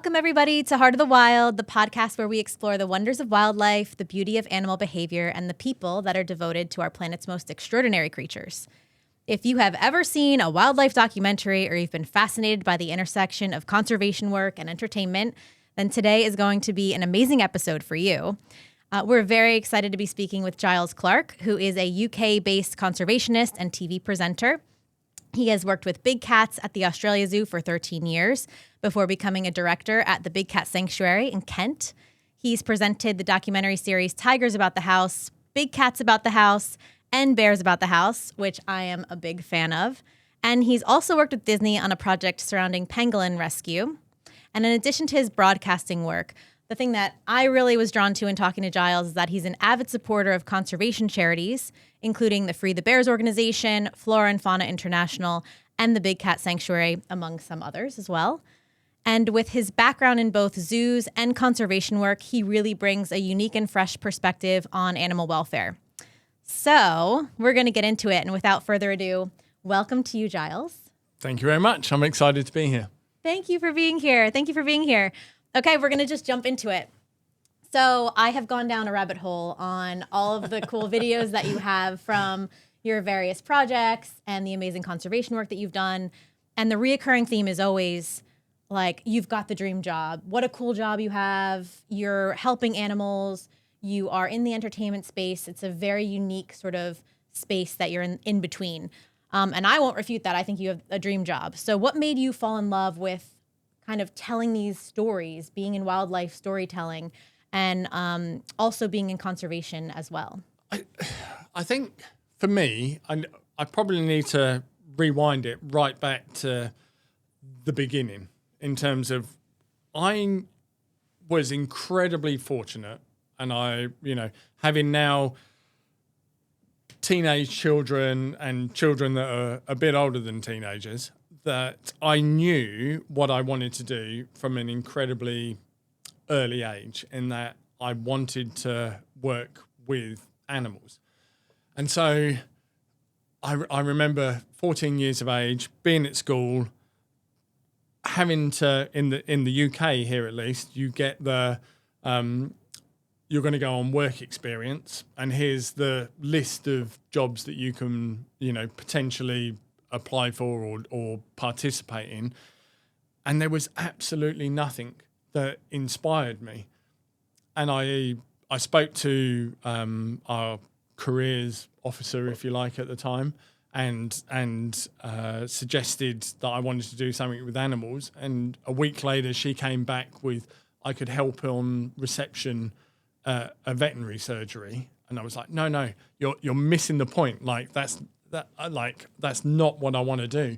Welcome, everybody, to Heart of the Wild, the podcast where we explore the wonders of wildlife, the beauty of animal behavior, and the people that are devoted to our planet's most extraordinary creatures. If you have ever seen a wildlife documentary or you've been fascinated by the intersection of conservation work and entertainment, then today is going to be an amazing episode for you. We're very excited to be speaking with Giles Clark, who is a UK-based conservationist and TV presenter. He has worked with big cats at the Australia Zoo for 13 years before becoming a director at the Big Cat Sanctuary in Kent. He's presented the documentary series Tigers About the House, Big Cats About the House, and Bears About the House, which I am a big fan of. And he's also worked with Disney on a project surrounding pangolin rescue. And in addition to his broadcasting work, the thing that I really was drawn to in talking to Giles is that he's an avid supporter of conservation charities, including the Free the Bears organization, Flora and Fauna International, and the Big Cat Sanctuary, among some others as well. And with his background in both zoos and conservation work, he really brings a unique and fresh perspective on animal welfare. So we're going to get into it. And without further ado, welcome to you, Giles. Thank you very much. I'm excited to be here. Thank you for being here. Okay, we're going to just jump into it. So I have gone down a rabbit hole on all of the cool videos that you have from your various projects and the amazing conservation work that you've done. And the reoccurring theme is always like, you've got the dream job. What a cool job you have. You're helping animals. You are in the entertainment space. It's a very unique sort of space that you're in between. And I won't refute that. I think you have a dream job. So what made you fall in love with kind of telling these stories, being in wildlife storytelling, and also being in conservation as well? I think for me, I probably need to rewind it right back to the beginning in terms of I was incredibly fortunate, and having now teenage children and children that are a bit older than teenagers, that I knew what I wanted to do from an incredibly early age, in that I wanted to work with animals. And so I remember 14 years of age, being at school, having to, in the UK here at least, you get the, you're going to go on work experience, and here's the list of jobs that you can, potentially apply for or participate in. And there was absolutely nothing that inspired me. And I spoke to our careers officer, if you like, at the time, and suggested that I wanted to do something with animals. And a week later, she came back with I could help on reception a veterinary surgery. And I was like, no, you're missing the point. Like that's not what I want to do.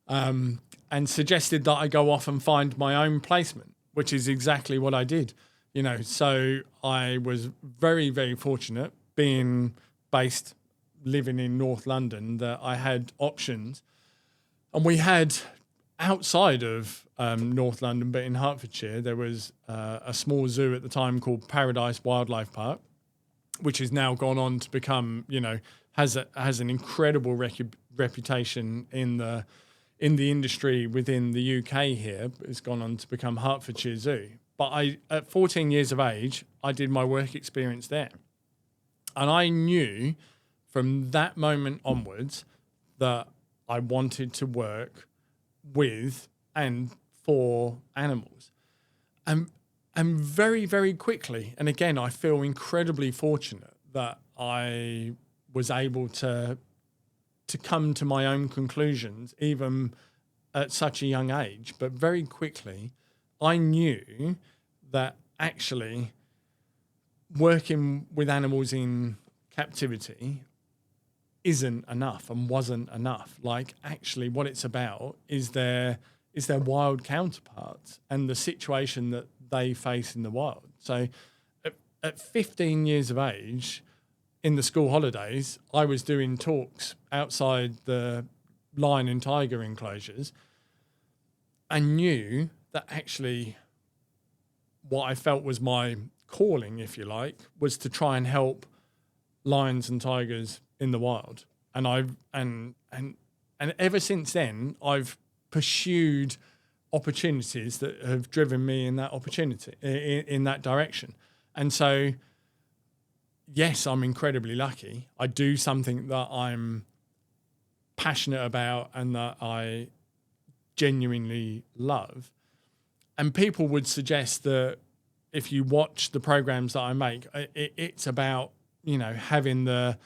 And suggested that I go off and find my own placement, which is exactly what I did. So I was very, very fortunate, being living in North London, that I had options. And we had, outside of North London, but in Hertfordshire, there was a small zoo at the time called Paradise Wildlife Park, which has now gone on to become, has an incredible reputation in the industry within the UK here. It's gone on to become Hertfordshire Zoo. But at 14 years of age, I did my work experience there. And I knew from that moment onwards that I wanted to work with and for animals. And very, very quickly, and again, I feel incredibly fortunate that I was able to come to my own conclusions, even at such a young age. But very quickly, I knew that actually working with animals in captivity isn't enough and wasn't enough. Like, actually what it's about is their wild counterparts and the situation that they face in the wild. So at 15 years of age, in the school holidays, I was doing talks outside the lion and tiger enclosures. I knew that actually what I felt was my calling, if you like, was to try and help lions and tigers in the wild. And ever since then, I've pursued opportunities that have driven me in that in that direction. And so, yes, I'm incredibly lucky. I do something that I'm passionate about and that I genuinely love. And people would suggest that if you watch the programs that I make, it's about, having the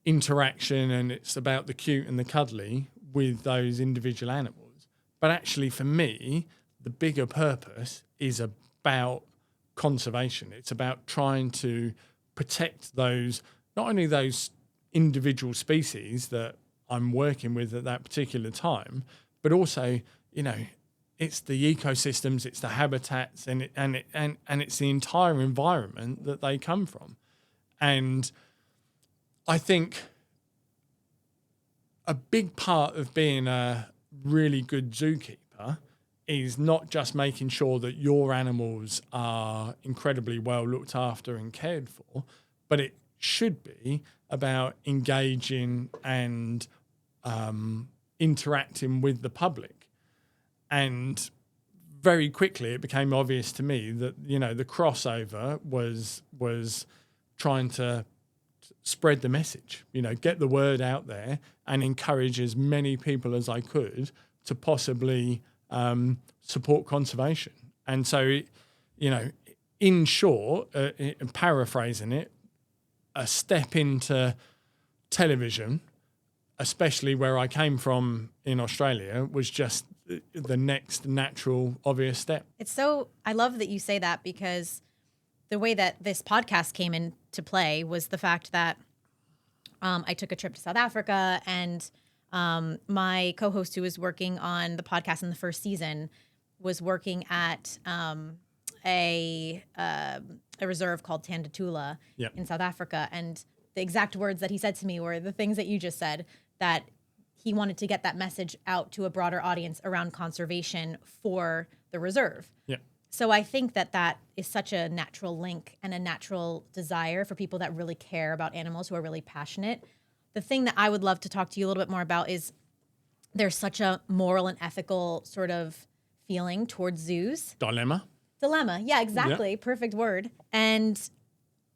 interaction and it's about the cute and the cuddly with those individual animals. But actually, for me, the bigger purpose is about conservation. It's about trying to protect those, not only those individual species that I'm working with at that particular time, but also, it's the ecosystems, it's the habitats, and it's the entire environment that they come from. And I think a big part of being a really good zookeeper is not just making sure that your animals are incredibly well looked after and cared for, but it should be about engaging and interacting with the public. And very quickly it became obvious to me that, the crossover was trying to spread the message, get the word out there and encourage as many people as I could to possibly support conservation. And so, in short, paraphrasing it, a step into television, especially where I came from in Australia, was just the next natural, obvious step. I love that you say that, because the way that this podcast came into play was the fact that I took a trip to South Africa, and my co-host who was working on the podcast in the first season was working at a reserve called Tandatula in South Africa. And the exact words that he said to me were the things that you just said, that he wanted to get that message out to a broader audience around conservation for the reserve. Yeah. So I think that is such a natural link and a natural desire for people that really care about animals, who are really passionate. The thing that I would love to talk to you a little bit more about is there's such a moral and ethical sort of feeling towards zoos. Dilemma. Yeah, exactly. Yeah. Perfect word. And,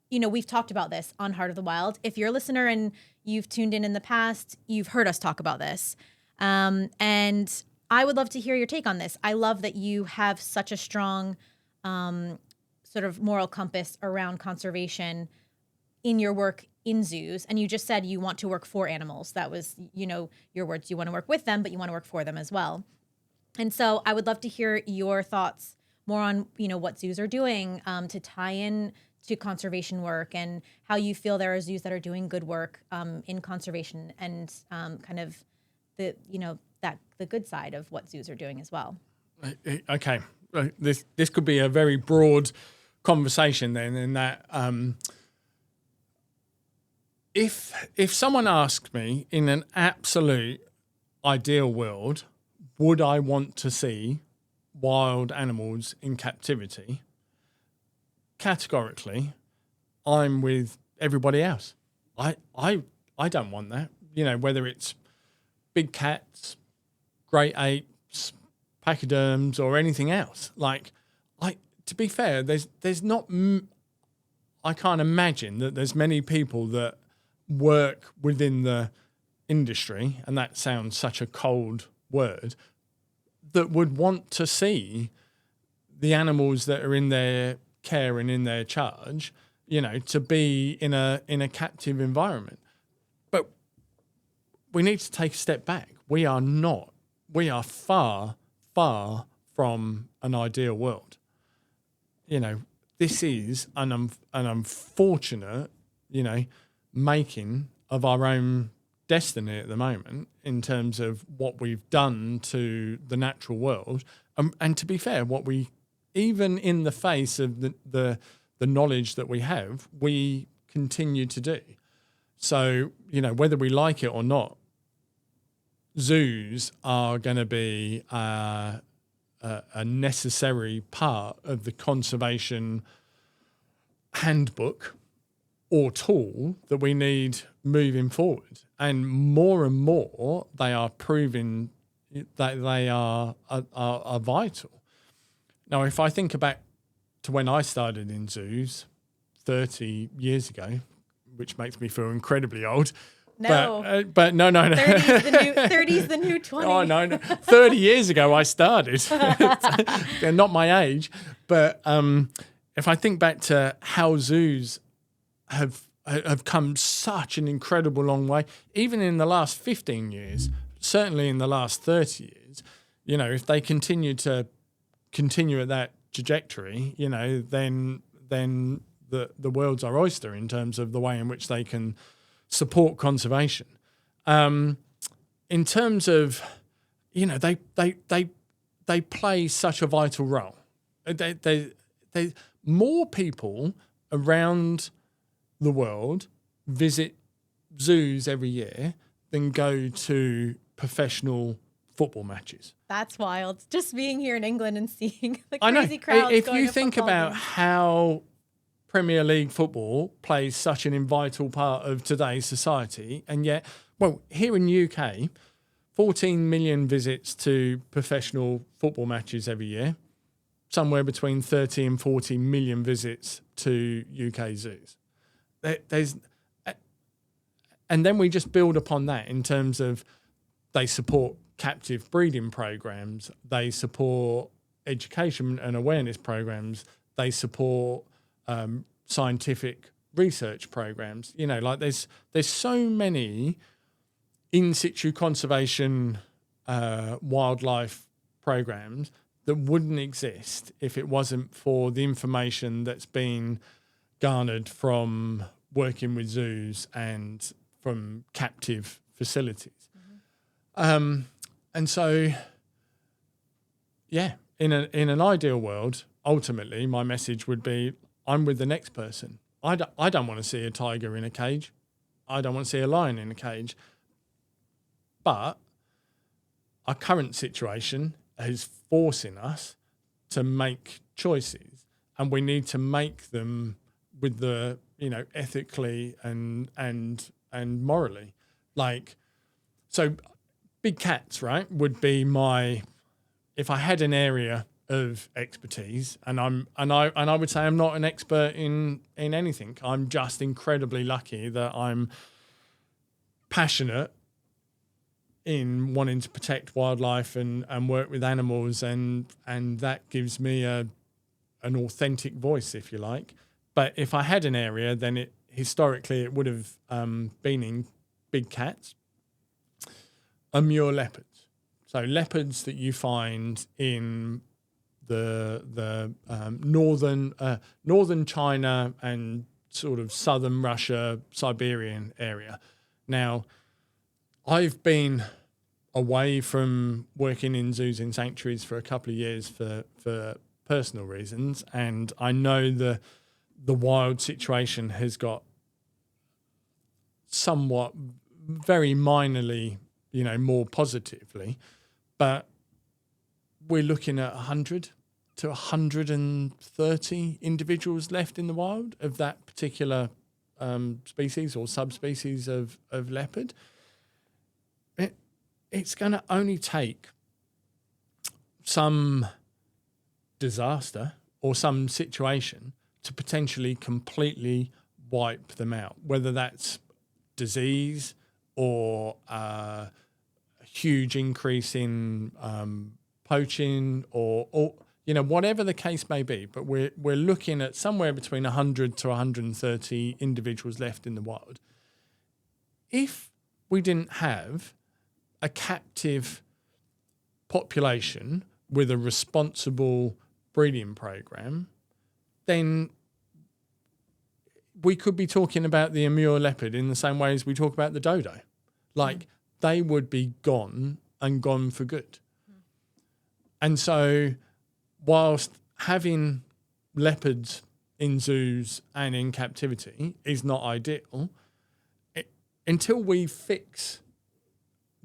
we've talked about this on Heart of the Wild. If you're a listener and you've tuned in the past, you've heard us talk about this. And I would love to hear your take on this. I love that you have such a strong sort of moral compass around conservation in your work in zoos. And you just said you want to work for animals. That was, your words. You want to work with them, but you want to work for them as well. And so I would love to hear your thoughts more on, what zoos are doing to tie in to conservation work, and how you feel there are zoos that are doing good work in conservation, and kind of the good side of what zoos are doing as well. Okay. This could be a very broad conversation then, in that if someone asked me in an absolute ideal world, would I want to see wild animals in captivity? Categorically, I'm with everybody else. I don't want that. Whether it's big cats, great apes, pachyderms, or anything else. To be fair, there's not. I can't imagine that there's many people that work within the industry, and that sounds such a cold word, that would want to see the animals that are in their care and in their charge, to be in a captive environment. But we need to take a step back. We are far, far from an ideal world. This is an unfortunate, making of our own destiny at the moment, in terms of what we've done to the natural world. And to be fair, what we, even in the face of the knowledge that we have, we continue to do. So, whether we like it or not, zoos are going to be a necessary part of the conservation handbook or tool that we need moving forward. And more they are proving that they are vital. Now, if I think back to when I started in zoos 30 years ago, which makes me feel incredibly old. No. But no. 30's the new 20. Oh, no. 30 years ago I started. They're not my age. But if I think back to how zoos have come such an incredible long way, even in the last 15 years, certainly in the last 30 years, if they continue at that trajectory, then the world's our oyster in terms of the way in which they can support conservation. In terms of, they play such a vital role. They more people around the world visit zoos every year than go to professional football matches. That's wild. Just being here in England and seeing the I know. crazy crowds. If going you to think football about games. how Premier League football plays such an vital part of today's society, and yet, here in the UK, 14 million visits to professional football matches every year, somewhere between 30 and 40 million visits to UK zoos. And then we just build upon that in terms of they support captive breeding programs, they support education and awareness programs, they support scientific research programs. There's so many in situ conservation wildlife programs that wouldn't exist if it wasn't for the information that's been garnered from working with zoos and from captive facilities. And so, in an ideal world, ultimately, my message would be, I'm with the next person. I don't want to see a tiger in a cage. I don't want to see a lion in a cage. But our current situation is forcing us to make choices, and we need to make them with the, ethically and morally. So big cats, right, would be if I had an area of expertise, and I would say I'm not an expert in anything. I'm just incredibly lucky that I'm passionate in wanting to protect wildlife and work with animals, and that gives me an authentic voice, if you like. But if I had an area, then historically it would have been in big cats, Amur leopards. So leopards that you find in the northern China and sort of southern Russia, Siberian area. Now, I've been away from working in zoos and sanctuaries for a couple of years for personal reasons, and I know the wild situation has got somewhat, very minorly, more positively, but we're looking at 100 to 130 individuals left in the wild of that particular species or subspecies of leopard. It's going to only take some disaster or some situation to potentially completely wipe them out, whether that's disease or a huge increase in poaching or whatever the case may be. But we're looking at somewhere between 100 to 130 individuals left in the wild. If we didn't have a captive population with a responsible breeding program, then we could be talking about the Amur leopard in the same way as we talk about the dodo. They would be gone and gone for good. And so whilst having leopards in zoos and in captivity is not ideal, until we fix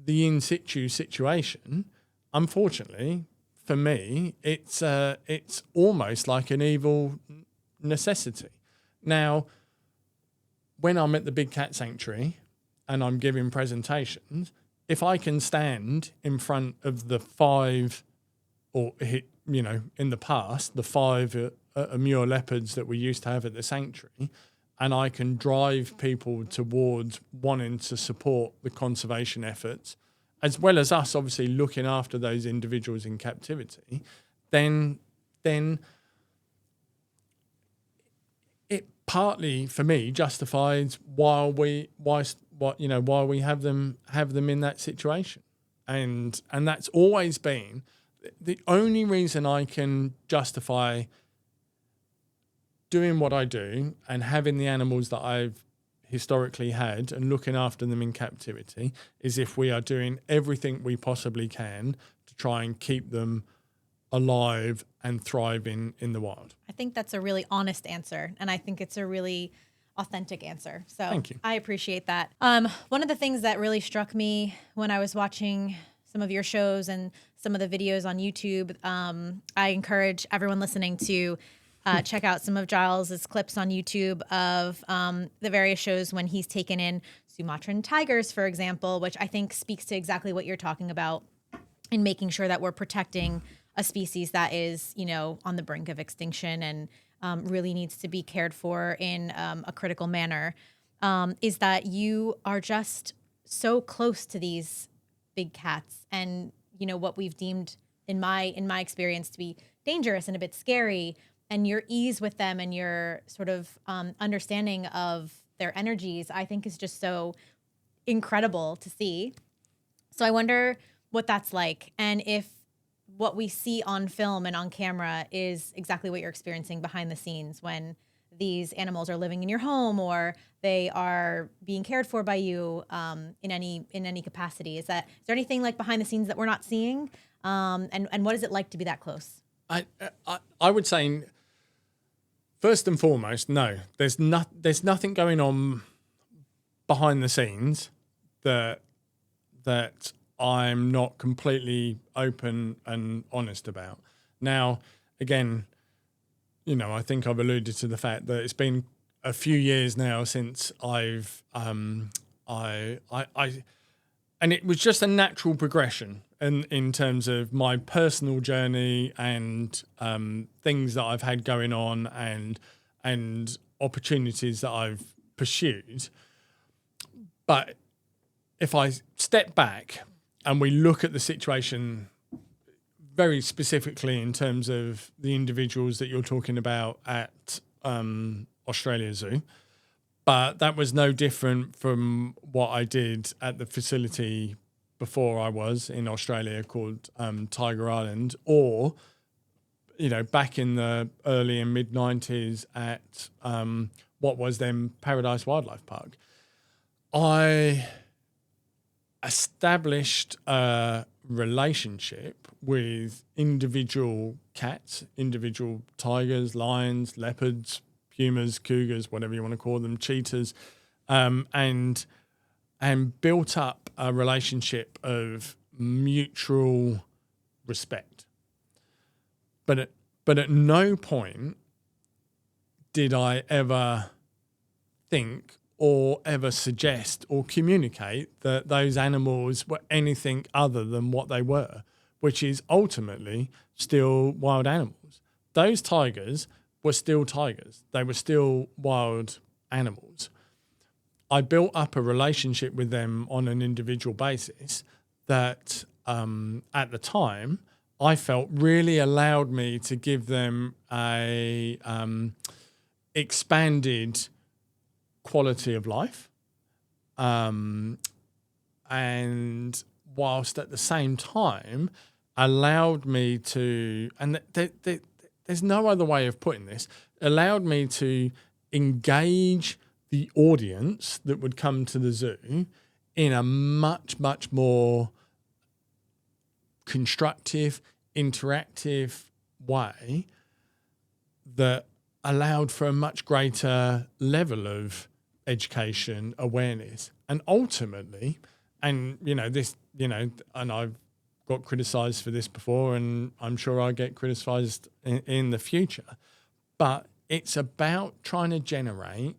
the in situ situation, unfortunately, for me, it's almost like an evil necessity. Now, when I'm at the Big Cat Sanctuary and I'm giving presentations, if I can stand in front of the five, or in the past, the five Amur leopards that we used to have at the sanctuary, and I can drive people towards wanting to support the conservation efforts, as well as us obviously looking after those individuals in captivity, then it partly for me justifies why we have them in that situation, and that's always been the only reason I can justify doing what I do and having the animals that I've historically had and looking after them in captivity is if we are doing everything we possibly can to try and keep them alive and thriving in the wild. I think that's a really honest answer, and I think it's a really authentic answer. So Thank you. I appreciate that. One of the things that really struck me when I was watching some of your shows and some of the videos on YouTube, I encourage everyone listening to check out some of Giles's clips on YouTube of the various shows when he's taken in Sumatran tigers, for example, which I think speaks to exactly what you're talking about in making sure that we're protecting a species that is, on the brink of extinction and really needs to be cared for in a critical manner, is that you are just so close to these big cats and, what we've deemed in my experience to be dangerous and a bit scary, and your ease with them and your sort of understanding of their energies, I think is just so incredible to see. So I wonder what that's like, and if what we see on film and on camera is exactly what you're experiencing behind the scenes when these animals are living in your home or they are being cared for by you in any capacity. Is there anything like behind the scenes that we're not seeing? And what is it like to be that close? I would say, first and foremost, no. There's nothing going on behind the scenes that I'm not completely open and honest about. Now, again, I think I've alluded to the fact that it's been a few years now since I've and it was just a natural progression in terms of my personal journey and things that I've had going on and opportunities that I've pursued. But if I step back and we look at the situation very specifically in terms of the individuals that you're talking about at Australia Zoo, but that was no different from what I did at the facility before I was in Australia called Tiger Island, or, back in the early and mid 90s at what was then Paradise Wildlife Park. I established a relationship with individual cats, individual tigers, lions, leopards, pumas, cougars, whatever you want to call them, cheetahs, and built up a relationship of mutual respect. But at no point did I ever think or ever suggest or communicate that those animals were anything other than what they were, which is ultimately still wild animals. Those tigers were still tigers. They were still wild animals. I built up a relationship with them on an individual basis that at the time I felt really allowed me to give them a expanded quality of life, and whilst at the same time allowed me to, and there's no other way of putting this, allowed me to engage the audience that would come to the zoo in a much, much more constructive, interactive way that allowed for a much greater level of education, awareness, and ultimately, and and I've got criticised for this before, and I'm sure I'll get criticised in the future, but it's about trying to generate,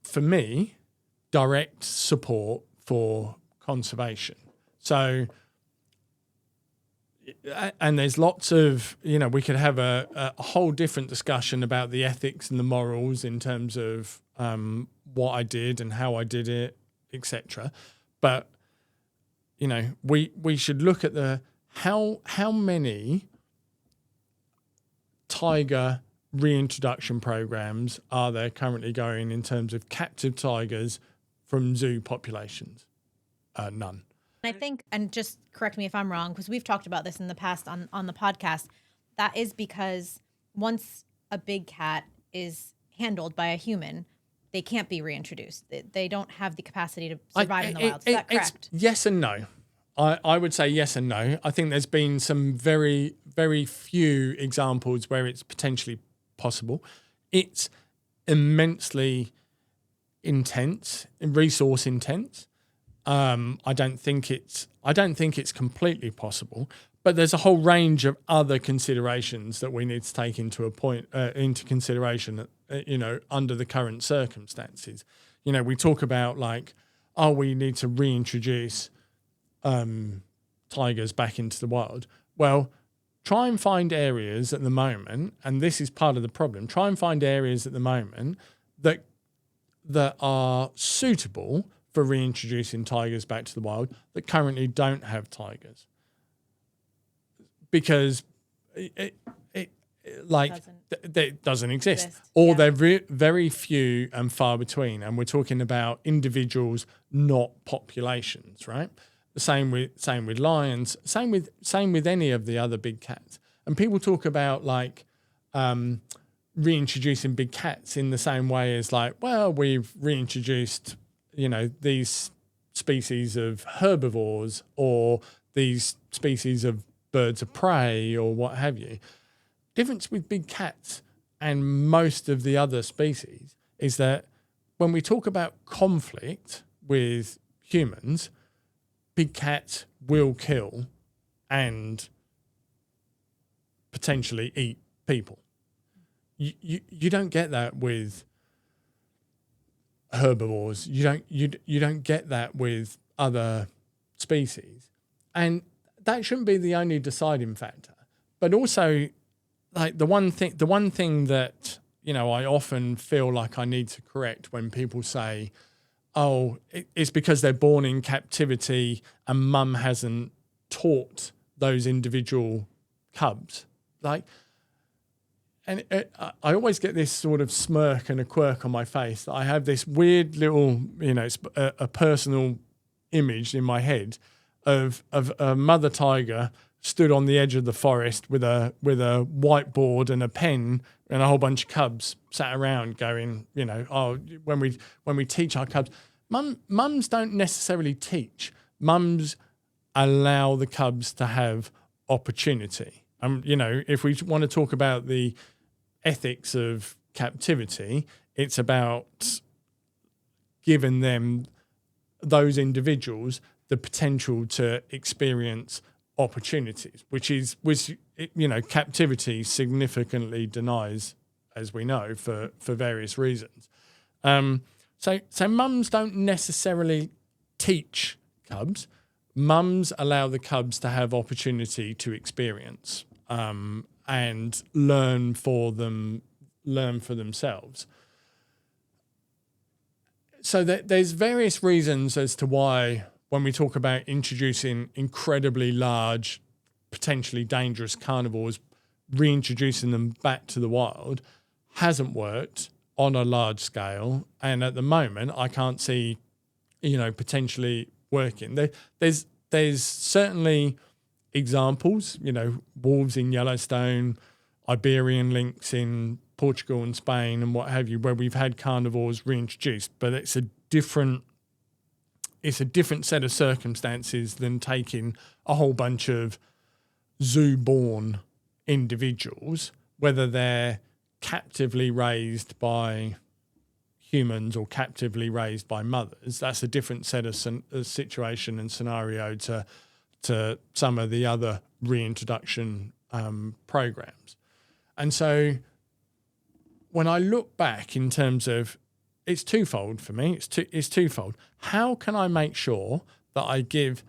for me, direct support for conservation. So, and there's lots of, we could have a whole different discussion about the ethics and the morals in terms of what I did and how I did it, etc. But, we should look at how many tiger reintroduction programs are there currently going in terms of captive tigers from zoo populations? None. I think, and just correct me if I'm wrong, because we've talked about this in the past on the podcast, that is because once a big cat is handled by a human, they can't be reintroduced. They don't have the capacity to survive in the wild. Is that correct? Yes and no. I would say yes and no. I think there's been some very, very few examples where it's potentially possible. It's immensely intense, resource intense. I don't think it's completely possible, but there's a whole range of other considerations that we need to take into consideration, under the current circumstances. We talk about we need to reintroduce tigers back into the wild. Well, try and find areas at the moment, and this is part of the problem. Try and find areas at the moment that are suitable for reintroducing tigers back to the wild that currently don't have tigers, because it doesn't exist. Or they're very few and far between, and we're talking about individuals, not populations, right? The same with lions, same with any of the other big cats. And people talk about reintroducing big cats in the same way as we've reintroduced these species of herbivores or these species of birds of prey or what have you. Difference with big cats and most of the other species is that when we talk about conflict with humans, big cats will kill and potentially eat people. You don't get that with herbivores. You don't get that with other species, and that shouldn't be the only deciding factor. But also, the one thing that I often feel like I need to correct when people say, "Oh, it's because they're born in captivity and mum hasn't taught those individual cubs." And I always get this sort of smirk and a quirk on my face. I have this weird little, a personal image in my head of a mother tiger stood on the edge of the forest with a whiteboard and a pen and a whole bunch of cubs sat around going, when we teach our cubs, mums don't necessarily teach. Mums allow the cubs to have opportunity. If we want to talk about the ethics of captivity, it's about giving those individuals the potential to experience opportunities, which captivity significantly denies, as we know, for various reasons. So mums don't necessarily teach cubs. Mums allow the cubs to have opportunity to experience and learn for themselves. So there's various reasons as to why, when we talk about introducing incredibly large, potentially dangerous carnivores, reintroducing them back to the wild hasn't worked on a large scale. And at the moment, I can't see, potentially working. There's certainly examples, wolves in Yellowstone, Iberian lynx in Portugal and Spain and what have you, where we've had carnivores reintroduced, but it's a different set of circumstances than taking a whole bunch of zoo-born individuals, whether they're captively raised by humans or captively raised by mothers. That's a different set of situation and scenario to some of the other reintroduction programs. And so when I look back in terms of it's twofold for me. It's twofold. How can I make sure that I give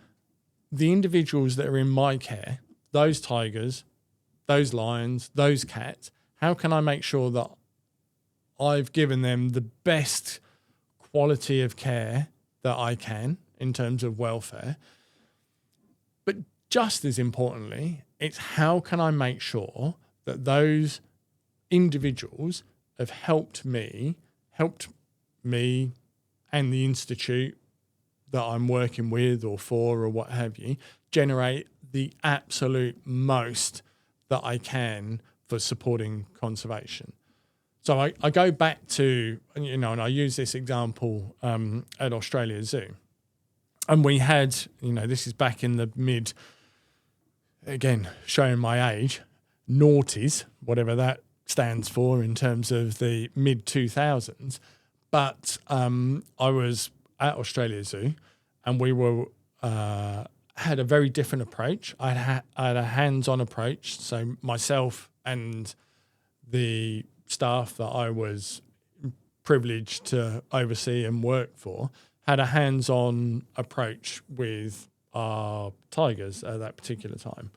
the individuals that are in my care, those tigers, those lions, those cats, how can I make sure that I've given them the best quality of care that I can in terms of welfare? But just as importantly, it's how can I make sure that those individuals have helped me and the institute that I'm working with or for or what have you, generate the absolute most that I can for supporting conservation. So I go back to, and I use this example at Australia Zoo. And we had, this is back in the mid, again, showing my age, noughties, whatever that stands for in terms of the mid 2000s. But I was at Australia Zoo and we were had a very different approach. I had a hands-on approach. So myself and the staff that I was privileged to oversee and work for had a hands-on approach with our tigers at that particular time.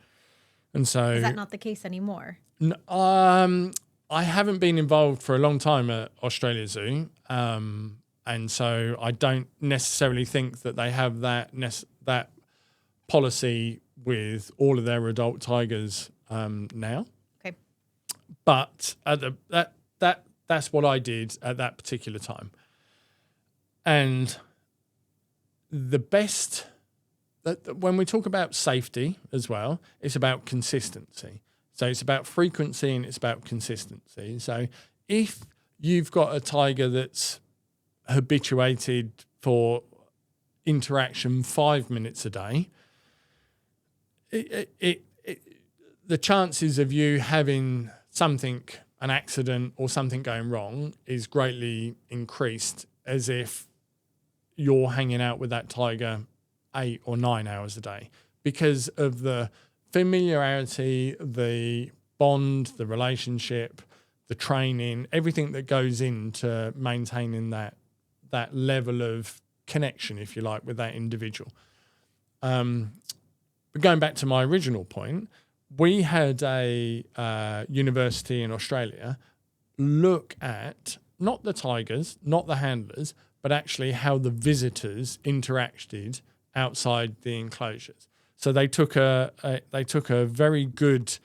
And so is that not the case anymore? I haven't been involved for a long time at Australia Zoo, and so I don't necessarily think that they have that policy with all of their adult tigers now. Okay, but that's what I did at that particular time, and the best. When we talk about safety as well, it's about consistency. So it's about frequency and it's about consistency. So if you've got a tiger that's habituated for interaction 5 minutes a day, the chances of you having an accident or something going wrong is greatly increased as if you're hanging out with that tiger 8 or 9 hours a day, because of the familiarity, the bond, the relationship, the training, everything that goes into maintaining that level of connection, if you like, with that individual. But going back to my original point, we had a university in Australia look at not the tigers, not the handlers, but actually how the visitors interacted outside the enclosures. So they took a very good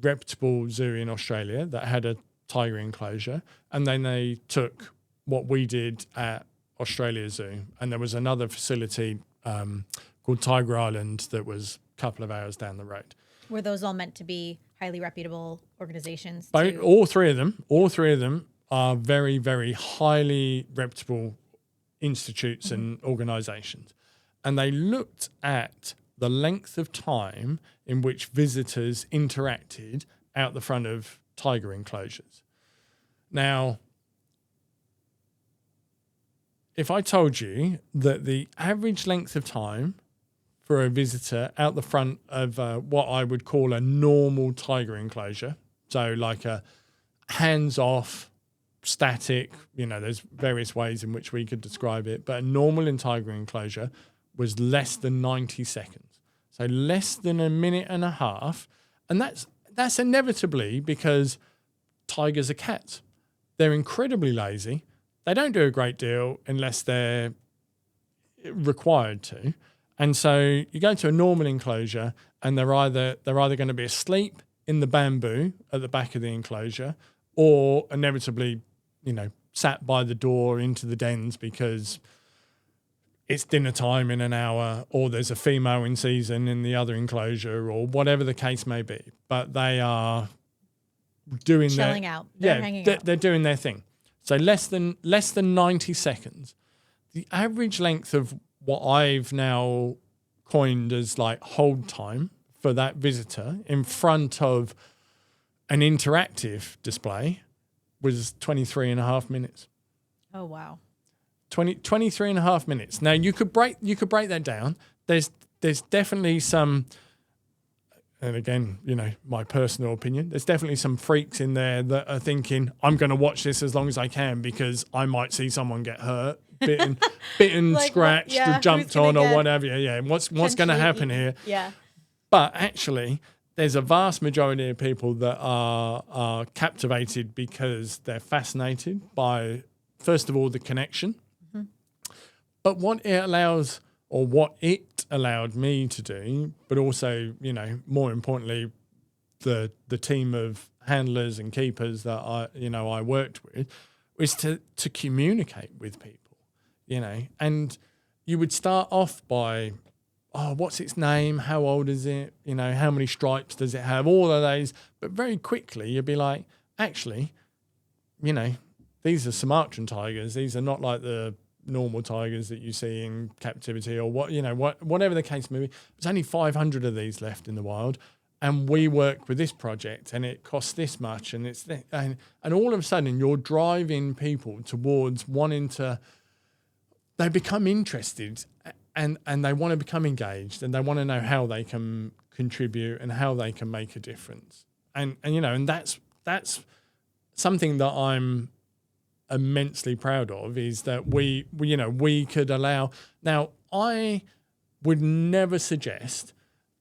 reputable zoo in Australia that had a tiger enclosure, and then they took what we did at Australia Zoo, and there was another facility called Tiger Island that was a couple of hours down the road. Were those all meant to be highly reputable organizations? All three of them are very, very highly reputable institutes and organisations, and they looked at the length of time in which visitors interacted out the front of tiger enclosures. Now, if I told you that the average length of time for a visitor out the front of what I would call a normal tiger enclosure, so like a hands-off, static, there's various ways in which we could describe it, but a normal tiger enclosure was less than 90 seconds. So less than a minute and a half. And that's inevitably because tigers are cats. They're incredibly lazy. They don't do a great deal unless they're required to. And so you go to a normal enclosure and they're either going to be asleep in the bamboo at the back of the enclosure, or inevitably sat by the door into the dens because it's dinner time in an hour, or there's a female in season in the other enclosure, or whatever the case may be. But they are doing chilling out. They're hanging out. They're doing their thing. So less than 90 seconds. The average length of what I've now coined as like hold time for that visitor in front of an interactive display was 23 and a half minutes. Oh, wow. 23 and a half minutes. Now you could break that down. There's definitely some and again, my personal opinion, there's definitely some freaks in there that are thinking, I'm going to watch this as long as I can because I might see someone get hurt, bitten, Like, scratched, yeah, or jumped who's gonna on or get whatever. Yeah, what's going to potentially happen eaten? here? Yeah. But actually, there's a vast majority of people that are captivated because they're fascinated by, first of all, the connection. Mm-hmm. But what it allowed me to do, but also, more importantly, the team of handlers and keepers that I worked with, was to communicate with people, and you would start off by, oh, what's its name? How old is it? How many stripes does it have? All of those. But very quickly you'd be like, actually, these are Sumatran tigers. These are not like the normal tigers that you see in captivity or whatever the case may be. There's only 500 of these left in the wild. And we work with this project and it costs this much and it's and all of a sudden you're driving people towards wanting to, they become interested and they want to become engaged and they want to know how they can contribute and how they can make a difference. And that's something that I'm immensely proud of, is that we could allow. Now, I would never suggest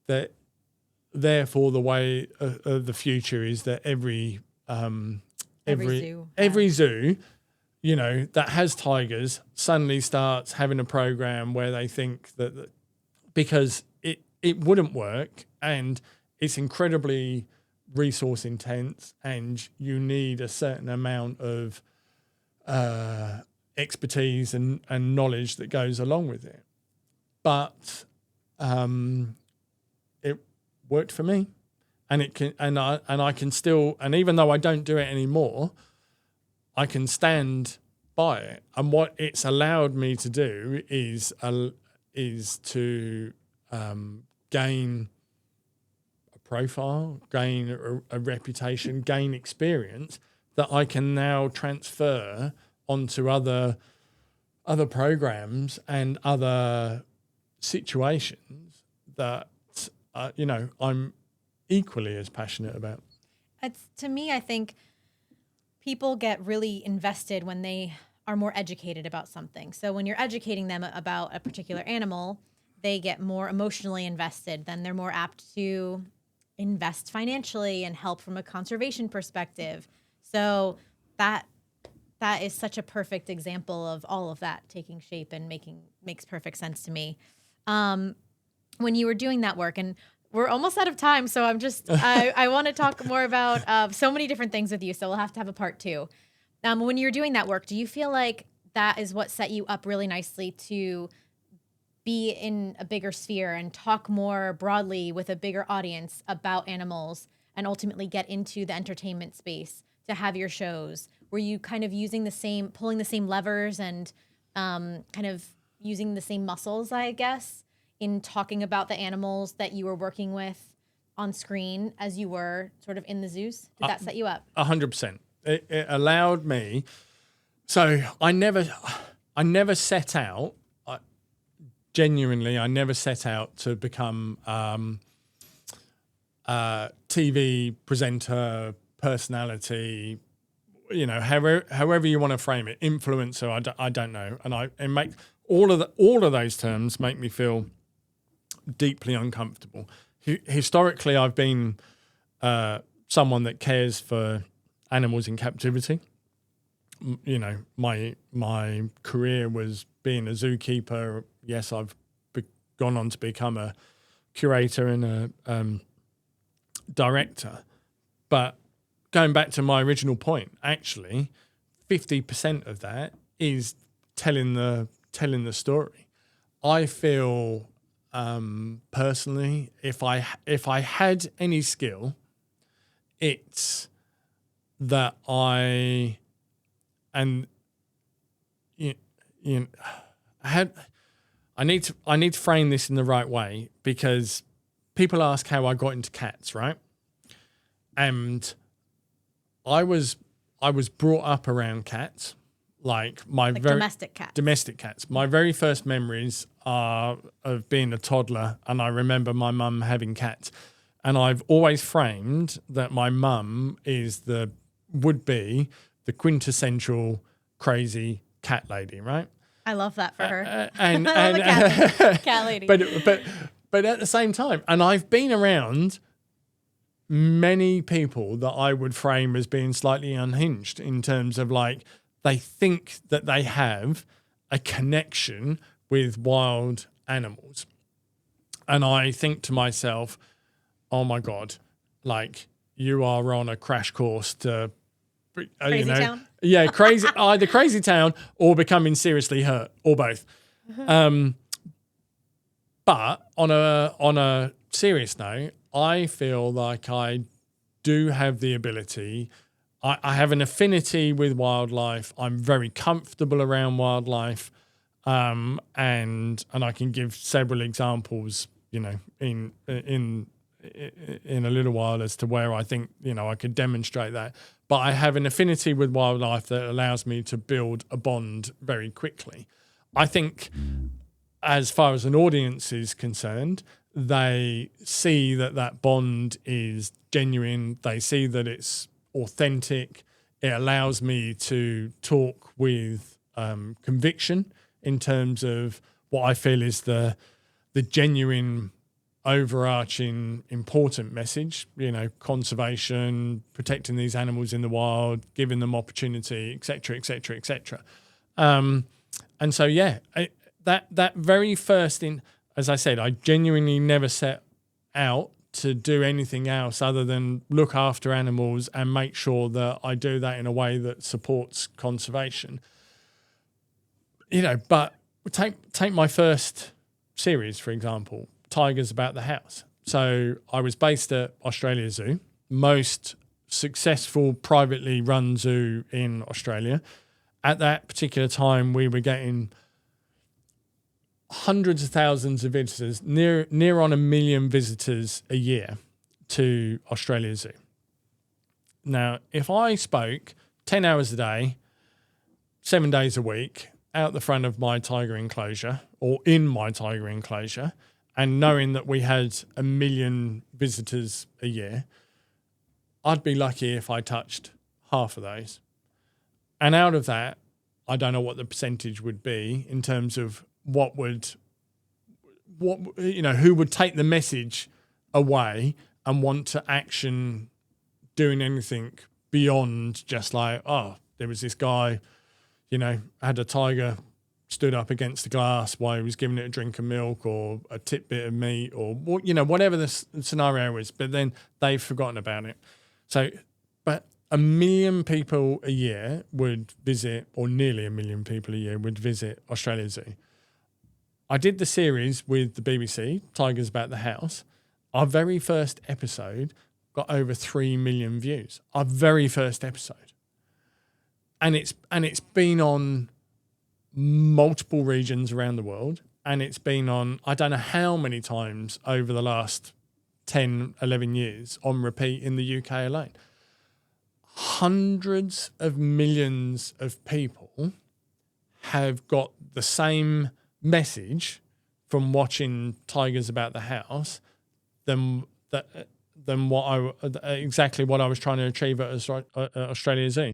that therefore the way of the future is that every zoo that has tigers suddenly starts having a program where they think that because it wouldn't work and it's incredibly resource intense and you need a certain amount of expertise and knowledge that goes along with it. But it worked for me, and it can, and I can still, and even though I don't do it anymore, I can stand by it. And what it's allowed me to do is to gain a profile, gain a reputation, gain experience that I can now transfer onto other programs and other situations that I'm equally as passionate about. To me, I think people get really invested when they are more educated about something. So when you're educating them about a particular animal, they get more emotionally invested. Then they're more apt to invest financially and help from a conservation perspective. So that is such a perfect example of all of that taking shape and makes perfect sense to me. When you were doing that work, and we're almost out of time, so I want to talk more about so many different things with you, so we'll have to have a part 2. When you're doing that work, do you feel like that is what set you up really nicely to be in a bigger sphere and talk more broadly with a bigger audience about animals and ultimately get into the entertainment space to have your shows? Were you kind of pulling the same levers and kind of using the same muscles, I guess, in talking about the animals that you were working with on screen as you were sort of in the zoos? Did that set you up? 100%. It allowed me. So I never set out. Genuinely, I never set out to become a TV presenter, personality, however you want to frame it, influencer. I don't know, and make all of those terms make me feel deeply uncomfortable. Historically, I've been someone that cares for animals in captivity. My career was being a zookeeper. Yes, I've gone on to become a curator and a director. But going back to my original point, actually, 50% of that is telling the story. I feel personally, if I had any skill, it's that I need to frame this in the right way, because people ask how I got into cats, right? And I was brought up around cats, like domestic cats. Domestic cats. My very first memories are of being a toddler, and I remember my mum having cats. And I've always framed that my mum would be the quintessential crazy cat lady, right? I love that for her. And I love a cat lady. But at the same time, and I've been around many people that I would frame as being slightly unhinged in terms of like they think that they have a connection with wild animals. And I think to myself, oh my God, like you are on a crash course to, Crazy town? Yeah, crazy, either crazy town or becoming seriously hurt or both. But on a serious note, I feel like I do have the ability. I have an affinity with wildlife. I'm very comfortable around wildlife, and I can give several examples, in a little while as to where I think I could demonstrate that. But I have an affinity with wildlife that allows me to build a bond very quickly. I think, as far as an audience is concerned, they see that bond is genuine. They see that it's authentic. It allows me to talk with conviction in terms of what I feel is the genuine, overarching, important message. Conservation, protecting these animals in the wild, giving them opportunity, etc., etc., etc. And so, that very first as I said, I genuinely never set out to do anything else other than look after animals and make sure that I do that in a way that supports conservation. But take my first series, for example, Tigers About the House. So I was based at Australia Zoo, most successful privately run zoo in Australia. At that particular time, we were getting hundreds of thousands of visitors, near on 1 million visitors a year to Australia Zoo. Now, if I spoke 10 hours a day, 7 days a week, out the front of my tiger enclosure or in my tiger enclosure, and knowing that we had 1 million visitors a year, I'd be lucky if I touched half of those. And out of that, I don't know what the percentage would be in terms of who would take the message away and want to action doing anything beyond just like, oh, there was this guy, had a tiger stood up against the glass while he was giving it a drink of milk or a tidbit of meat or, whatever the scenario is, but then they've forgotten about it. So, but 1 million people a year would visit, or nearly 1 million people a year would visit Australia Zoo. I did the series with the BBC, Tigers About the House. Our very first episode got over 3 million views. Our very first episode. And it's been on multiple regions around the world. And it's been on, I don't know how many times over the last 10, 11 years on repeat in the UK alone. Hundreds of millions of people have got the same message from watching Tigers About the House than exactly what I was trying to achieve at Australia Zoo.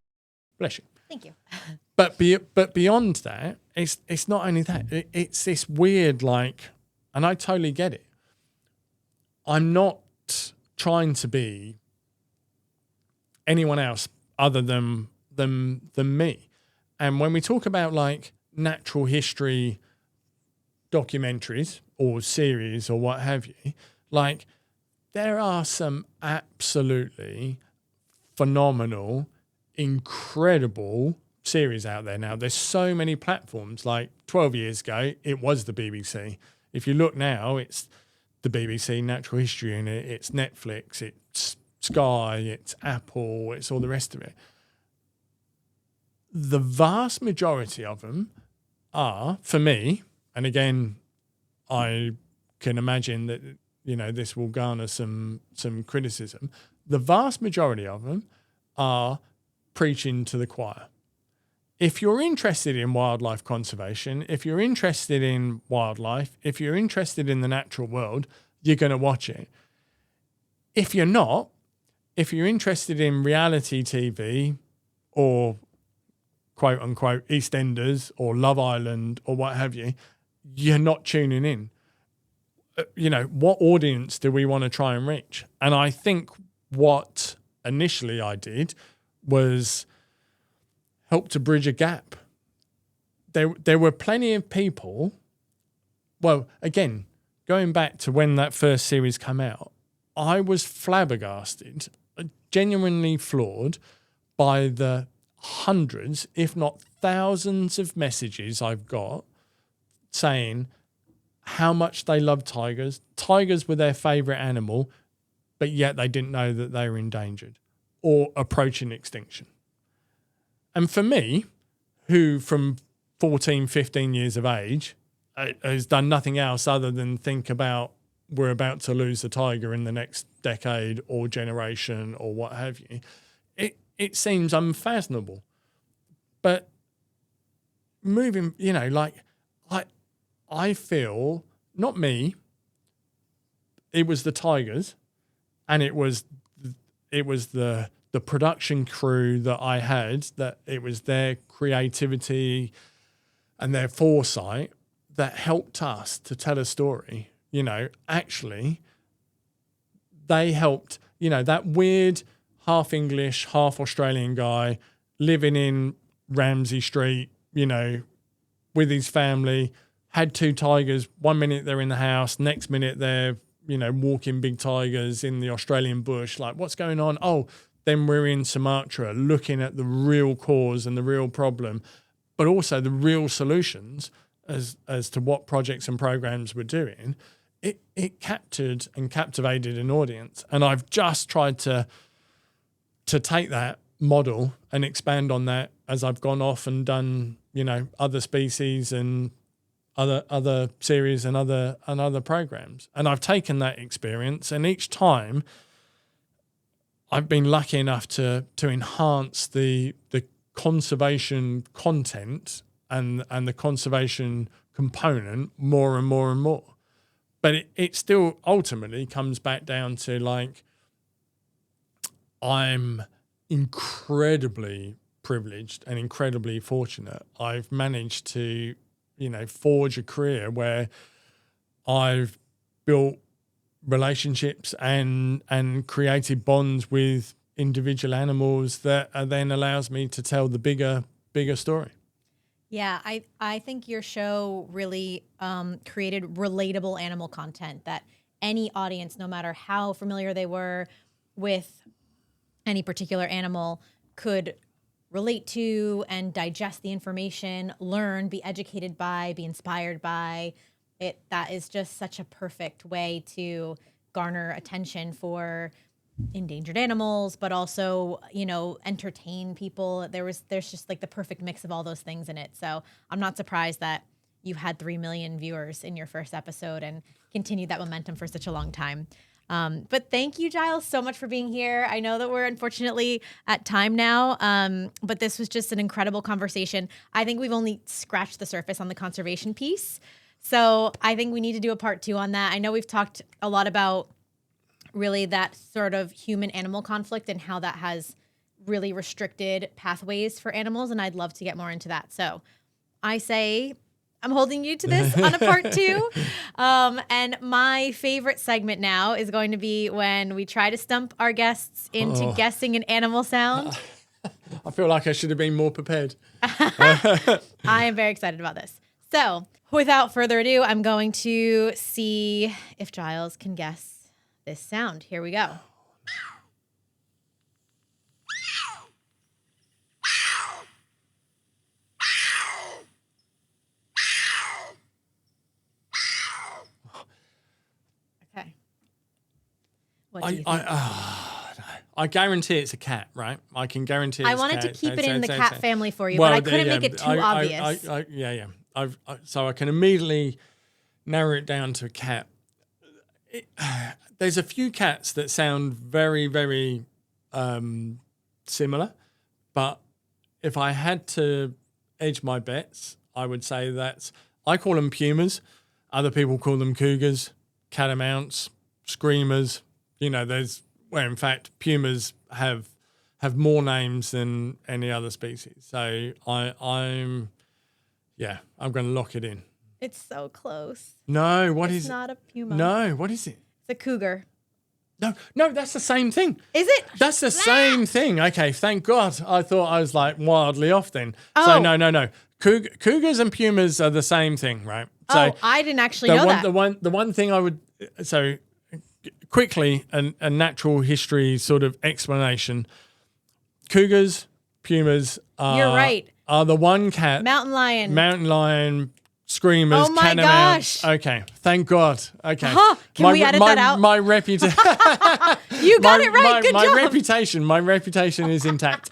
Bless you. Thank you. But beyond that, it's not only that. It's this weird and I totally get it. I'm not trying to be anyone else other than me. And when we talk about natural history documentaries or series or what have you, there are some absolutely phenomenal, incredible series out there now. There's so many platforms. 12 years ago, it was the BBC. If you look now, it's the BBC Natural History Unit, it's Netflix, it's Sky, it's Apple, it's all the rest of it. The vast majority of them are, for me, and again, I can imagine that this will garner some criticism. The vast majority of them are preaching to the choir. If you're interested in wildlife conservation, if you're interested in wildlife, if you're interested in the natural world, you're going to watch it. if you're not, if you're interested in reality TV or quote unquote EastEnders or Love Island or what have you, you're not tuning in. What audience do we want to try and reach? And I think what initially I did was help to bridge a gap. There were plenty of people. Well, again, going back to when that first series came out, I was flabbergasted, genuinely floored by the hundreds, if not thousands of messages I've got saying how much they love tigers. Tigers were their favourite animal, but yet they didn't know that they were endangered or approaching extinction. And for me, who from 14, 15 years of age has done nothing else other than think about we're about to lose a tiger in the next decade or generation or what have you, it seems unfathomable. But moving, I feel, not me, it was the tigers, and it was the production crew that I had, that it was their creativity and their foresight that helped us to tell a story. Actually, they helped, that weird half English, half Australian guy living in Ramsay Street, with his family, had 2 tigers. 1 minute they're in the house, next minute they're, walking big tigers in the Australian bush. Like, what's going on? Oh, then we're in Sumatra looking at the real cause and the real problem, but also the real solutions as to what projects and programs we're doing. It captured and captivated an audience. And I've just tried to take that model and expand on that as I've gone off and done, other species and other series and other programs. And I've taken that experience, and each time I've been lucky enough to enhance the conservation content and the conservation component more and more and more. But it still ultimately comes back down to, like, I'm incredibly privileged and incredibly fortunate. I've managed to, forge a career where I've built relationships and created bonds with individual animals that then allows me to tell the bigger story. Yeah, I think your show really created relatable animal content that any audience, no matter how familiar they were with any particular animal, could relate to and digest the information, learn, be educated by, be inspired by it. That is just such a perfect way to garner attention for endangered animals, but also, entertain people. There's just like the perfect mix of all those things in it. So I'm not surprised that you had 3 million viewers in your first episode and continued that momentum for such a long time. But thank you, Giles, so much for being here. I know that we're unfortunately at time now, but this was just an incredible conversation. I think we've only scratched the surface on the conservation piece. So I think we need to do a part 2 on that. I know we've talked a lot about really that sort of human-animal conflict and how that has really restricted pathways for animals, and I'd love to get more into that. So I say I'm holding you to this on a part 2. And my favorite segment now is going to be when we try to stump our guests into guessing an animal sound. I feel like I should have been more prepared. I am very excited about this. So without further ado, I'm going to see if Giles can guess this sound. Here we go. Okay. What do you think? I guarantee it's a cat, right? I can guarantee it's I wanted cat. to keep it in the cat family for you, but I couldn't make it too obvious. So I can immediately narrow it down to a cat. There's a few cats that sound very, very similar, but if I had to edge my bets, I would say I call them pumas. Other people call them cougars, catamounts, screamers. There's where in fact pumas have more names than any other species. So I'm going to lock it in. It's so close. No, what is It's it? not a puma. No, what is it? It's a cougar. No, that's the same thing. Is it? That's the same thing. Okay, thank God. I thought I was like wildly off then. Oh. So no. Cougars and pumas are the same thing, right? So I didn't actually know that. The one thing I would quickly a natural history sort of explanation. Cougars, pumas are You're right. Are the one cat Mountain lion. Screamers, Oh my catamounts. gosh. Okay, thank God. Okay, Can we edit that out? My reputation. You got it right. Good job. My reputation is intact.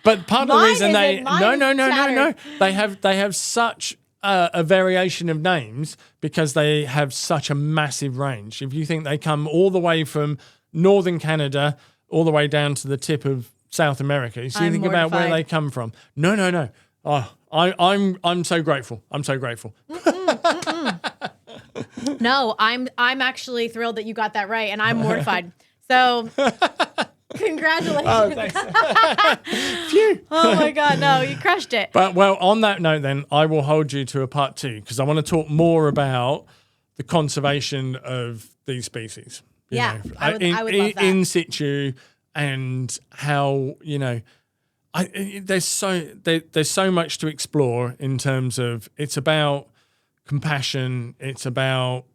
But part of the reason no. They have such a variation of names because they have such a massive range. If you think they come all the way from northern Canada all the way down to the tip of South America, so you think about where they come from. No. Oh, I'm so grateful. I'm so grateful. No, I'm actually thrilled that you got that right, and I'm mortified. So, congratulations. Oh, thanks. Phew. Oh my God, no, you crushed it. But well, on that note, then I will hold you to a part 2 because I want to talk more about the conservation of these species. I would love that. In situ, and how there's so much to explore in terms of it's about compassion, it's about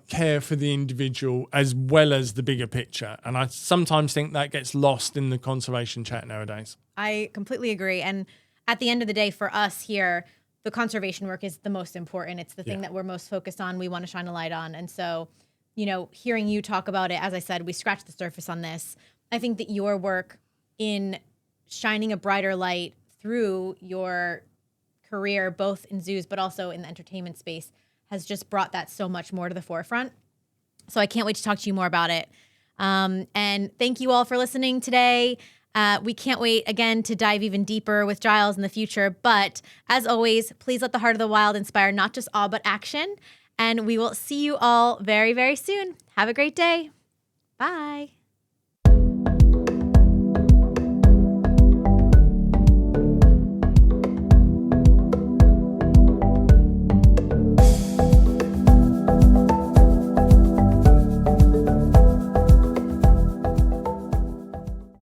care for the individual as well as the bigger picture, and I sometimes think that gets lost in the conservation chat nowadays. I completely agree, and at the end of the day, for us here, the conservation work is the most important. It's the thing that we're most focused on. We want to shine a light on, and so hearing you talk about it, as I said, we scratched the surface on this. I think that your work in shining a brighter light through your career, both in zoos but also in the entertainment space, has just brought that so much more to the forefront. So I can't wait to talk to you more about it. And thank you all for listening today. We can't wait, again, to dive even deeper with Giles in the future. But as always, please let the heart of the wild inspire not just awe, but action. And we will see you all very, very soon. Have a great day. Bye.